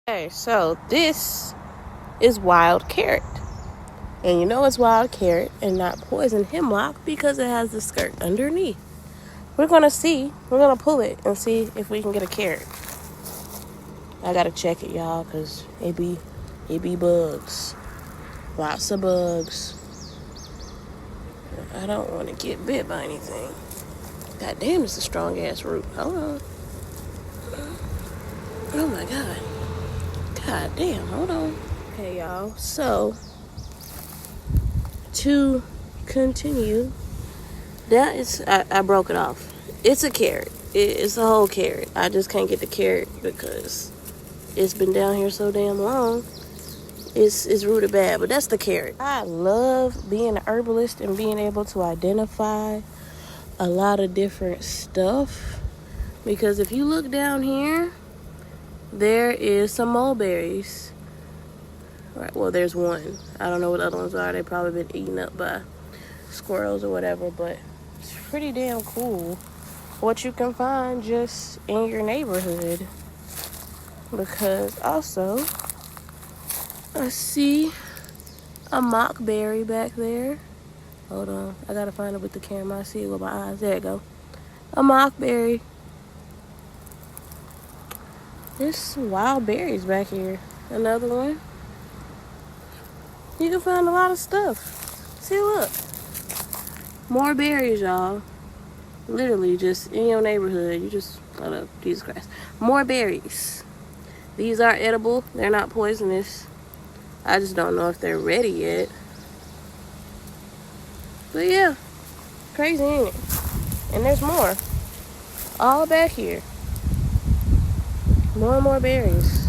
Okay, so this is wild carrot. And you know it's wild carrot and not poison hemlock because it has the skirt underneath. We're going to see. We're going to pull it and see if we can get a carrot. I got to check it, y'all, because it be bugs. Lots of bugs. I don't want to get bit by anything. God damn, it's a strong-ass root. Hold on. Oh, my God. God damn, hold on. Okay, y'all. So, to continue, that is, I broke it off. It's a carrot. It's a whole carrot. I just can't get the carrot because it's been down here so damn long. It's rooted bad, but that's the carrot. I love being an herbalist and being able to identify a lot of different stuff, because if you look down here, there is some mulberries. Right, well, there's one. I don't know what the other ones are. They've probably been eaten up by squirrels or whatever, but it's pretty damn cool what you can find just in your neighborhood. Because also, I see a mockberry back there. Hold on, I gotta find it with the camera. I see it with my eyes. There it go. A mockberry. There's some wild berries back here. Another one. You can find a lot of stuff. See, look. More berries, y'all. Literally just in your neighborhood. You just, oh, Jesus Christ. More berries. These are edible. They're not poisonous. I just don't know if they're ready yet. But yeah, crazy, ain't it? And there's more. All back here. More and more berries.